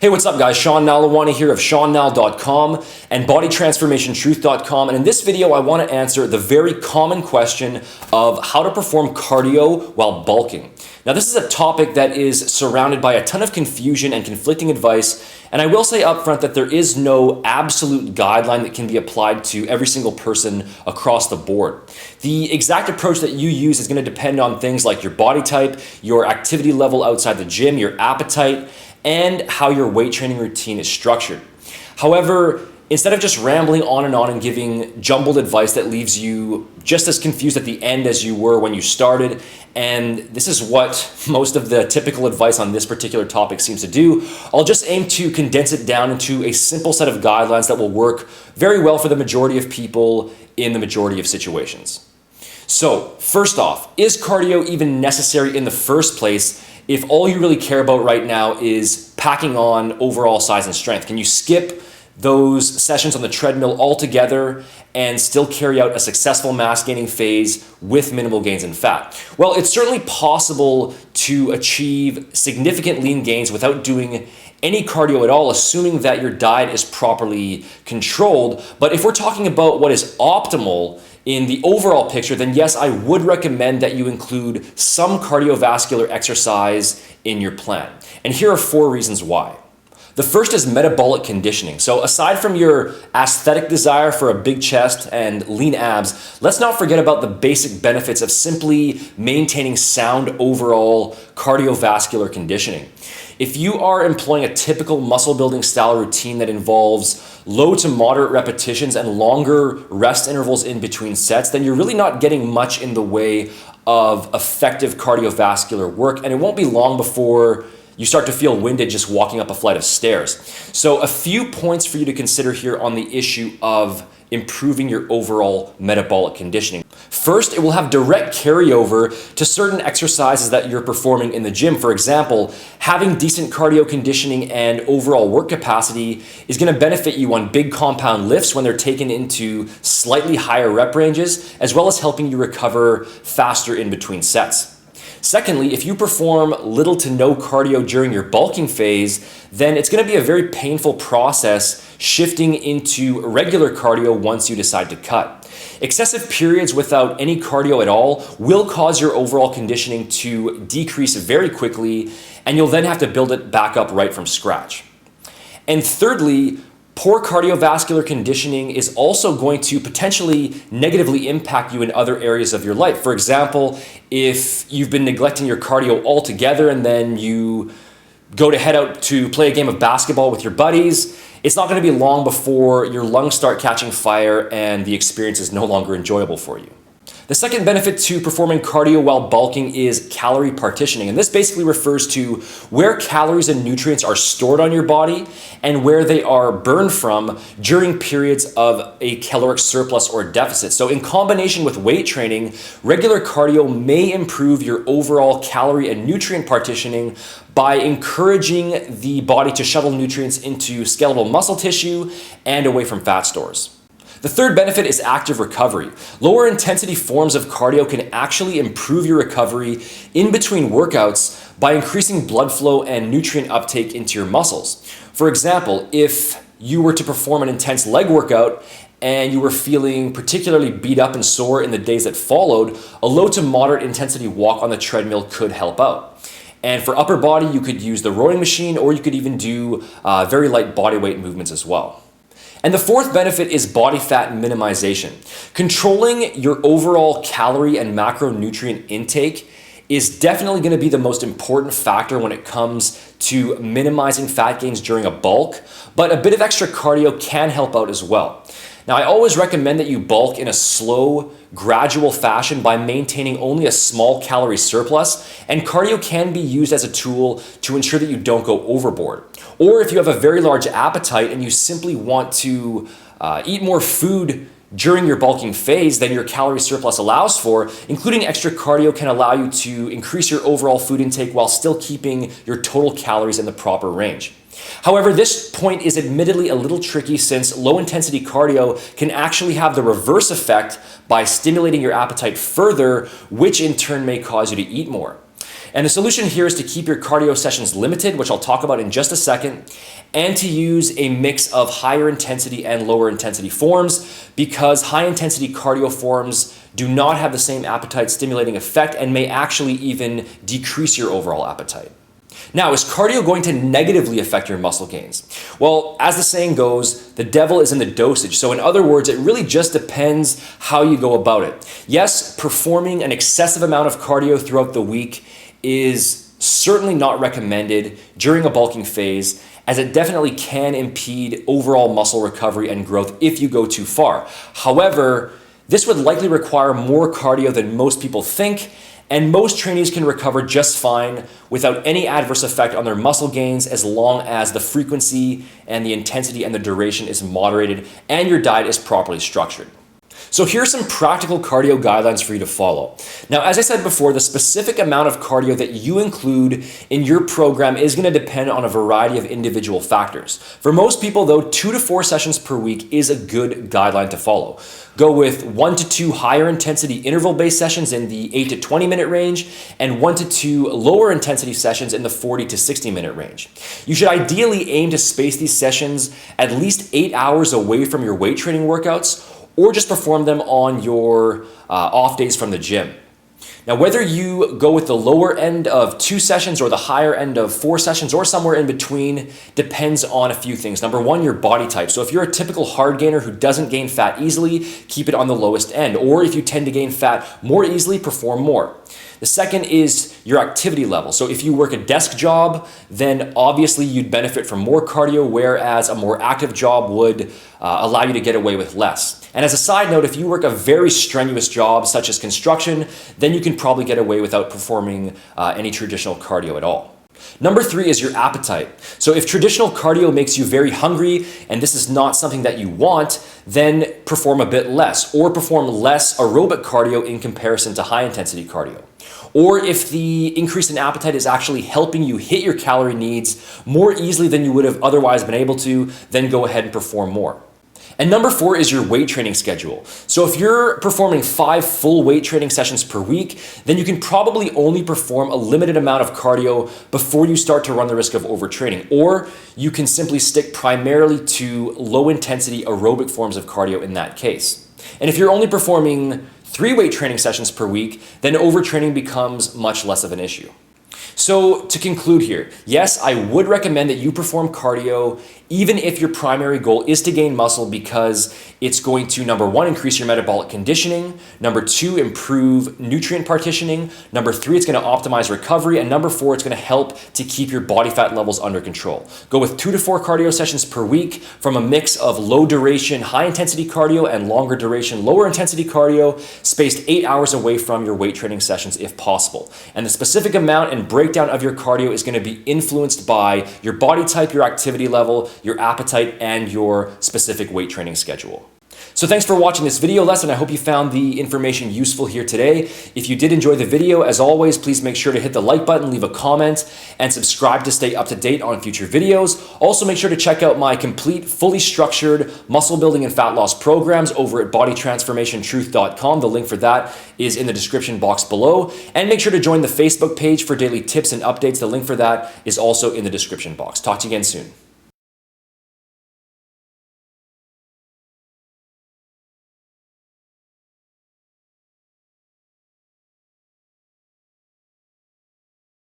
Hey, what's up guys? Sean Nalawani here of SeanNal.com and BodyTransformationTruth.com, and in this video I want to answer the very common question of how to perform cardio while bulking. Now this is a topic that is surrounded by a ton of confusion and conflicting advice, and I will say up front that there is no absolute guideline that can be applied to every single person across the board. The exact approach that you use is going to depend on things like your body type, your activity level outside the gym, your appetite, and how your weight training routine is structured. However, instead of just rambling on and giving jumbled advice that leaves you just as confused at the end as you were when you started, and this is what most of the typical advice on this particular topic seems to do, I'll just aim to condense it down into a simple set of guidelines that will work very well for the majority of people in the majority of situations. So, first off, is cardio even necessary in the first place if all you really care about right now is packing on overall size and strength? Can you skip those sessions on the treadmill altogether and still carry out a successful mass gaining phase with minimal gains in fat? Well, it's certainly possible to achieve significant lean gains without doing any cardio at all, assuming that your diet is properly controlled. But if we're talking about what is optimal in the overall picture, then yes, I would recommend that you include some cardiovascular exercise in your plan. And here are 4 reasons why. The first is metabolic conditioning. So aside from your aesthetic desire for a big chest and lean abs, let's not forget about the basic benefits of simply maintaining sound overall cardiovascular conditioning. If you are employing a typical muscle building style routine that involves low to moderate repetitions and longer rest intervals in between sets, then you're really not getting much in the way of effective cardiovascular work, and it won't be long before you start to feel winded just walking up a flight of stairs. So a few points for you to consider here on the issue of improving your overall metabolic conditioning. First, it will have direct carryover to certain exercises that you're performing in the gym. For example, having decent cardio conditioning and overall work capacity is going to benefit you on big compound lifts when they're taken into slightly higher rep ranges, as well as helping you recover faster in between sets. Secondly, if you perform little to no cardio during your bulking phase, then it's going to be a very painful process shifting into regular cardio once you decide to cut. Excessive periods without any cardio at all will cause your overall conditioning to decrease very quickly, and you'll then have to build it back up right from scratch. And thirdly, poor cardiovascular conditioning is also going to potentially negatively impact you in other areas of your life. For example, if you've been neglecting your cardio altogether and then you go to head out to play a game of basketball with your buddies, it's not going to be long before your lungs start catching fire and the experience is no longer enjoyable for you. The second benefit to performing cardio while bulking is calorie partitioning, and this basically refers to where calories and nutrients are stored on your body and where they are burned from during periods of a caloric surplus or deficit. So in combination with weight training, regular cardio may improve your overall calorie and nutrient partitioning by encouraging the body to shuttle nutrients into skeletal muscle tissue and away from fat stores. The third benefit is active recovery. Lower intensity forms of cardio can actually improve your recovery in between workouts by increasing blood flow and nutrient uptake into your muscles. For example, if you were to perform an intense leg workout and you were feeling particularly beat up and sore in the days that followed, a low to moderate intensity walk on the treadmill could help out. And for upper body, you could use the rowing machine, or you could even do very light body weight movements as well. And the fourth benefit is body fat minimization. Controlling your overall calorie and macronutrient intake is definitely going to be the most important factor when it comes to minimizing fat gains during a bulk, but a bit of extra cardio can help out as well. Now, I always recommend that you bulk in a slow, gradual fashion by maintaining only a small calorie surplus, and cardio can be used as a tool to ensure that you don't go overboard. Or if you have a very large appetite and you simply want to eat more food during your bulking phase than your calorie surplus allows for, including extra cardio can allow you to increase your overall food intake while still keeping your total calories in the proper range. However, this point is admittedly a little tricky since low-intensity cardio can actually have the reverse effect by stimulating your appetite further, which in turn may cause you to eat more. And the solution here is to keep your cardio sessions limited, which I'll talk about in just a second, and to use a mix of higher intensity and lower intensity forms, because high intensity cardio forms do not have the same appetite stimulating effect and may actually even decrease your overall appetite. Now, is cardio going to negatively affect your muscle gains? Well, as the saying goes, the devil is in the dosage. So in other words, it really just depends how you go about it. Yes, performing an excessive amount of cardio throughout the week is certainly not recommended during a bulking phase, as it definitely can impede overall muscle recovery and growth if you go too far. However, this would likely require more cardio than most people think, and most trainees can recover just fine without any adverse effect on their muscle gains, as long as the frequency and the intensity and the duration is moderated and your diet is properly structured. So here are some practical cardio guidelines for you to follow. Now, as I said before, the specific amount of cardio that you include in your program is going to depend on a variety of individual factors. For most people, though, 2 to 4 sessions per week is a good guideline to follow. Go with 1 to 2 higher intensity interval-based sessions in the 8 to 20 minute range, and 1 to 2 lower intensity sessions in the 40 to 60 minute range. You should ideally aim to space these sessions at least 8 hours away from your weight training workouts, or just perform them on your off days from the gym. Now, whether you go with the lower end of 2 sessions or the higher end of 4 sessions or somewhere in between depends on a few things. Number one, your body type. So if you're a typical hard gainer who doesn't gain fat easily, keep it on the lowest end. Or if you tend to gain fat more easily, perform more. The second is your activity level. So if you work a desk job, then obviously you'd benefit from more cardio, whereas a more active job would allow you to get away with less. And as a side note, if you work a very strenuous job, such as construction, then you can probably get away without performing any traditional cardio at all. Number 3 is your appetite. So if traditional cardio makes you very hungry and this is not something that you want, then perform a bit less, or perform less aerobic cardio in comparison to high intensity cardio. Or if the increase in appetite is actually helping you hit your calorie needs more easily than you would have otherwise been able to, then go ahead and perform more. And number 4 is your weight training schedule. So if you're performing 5 full weight training sessions per week, then you can probably only perform a limited amount of cardio before you start to run the risk of overtraining. Or you can simply stick primarily to low intensity aerobic forms of cardio in that case. And if you're only performing 3 weight training sessions per week, then overtraining becomes much less of an issue. So to conclude here, yes, I would recommend that you perform cardio even if your primary goal is to gain muscle, because it's going to, number 1, increase your metabolic conditioning, number 2, improve nutrient partitioning, number 3, it's going to optimize recovery, and number 4, it's going to help to keep your body fat levels under control. Go with 2 to 4 cardio sessions per week from a mix of low duration, high intensity cardio and longer duration, lower intensity cardio, spaced 8 hours away from your weight training sessions if possible. And the specific amount and breakdown of your cardio is going to be influenced by your body type, your activity level, your appetite, and your specific weight training schedule. So thanks for watching this video lesson. I hope you found the information useful here today. If you did enjoy the video, as always, please make sure to hit the like button, leave a comment, and subscribe to stay up to date on future videos. Also, make sure to check out my complete, fully structured muscle building and fat loss programs over at bodytransformationtruth.com. The link for that is in the description box below. And make sure to join the Facebook page for daily tips and updates. The link for that is also in the description box. Talk to you again soon.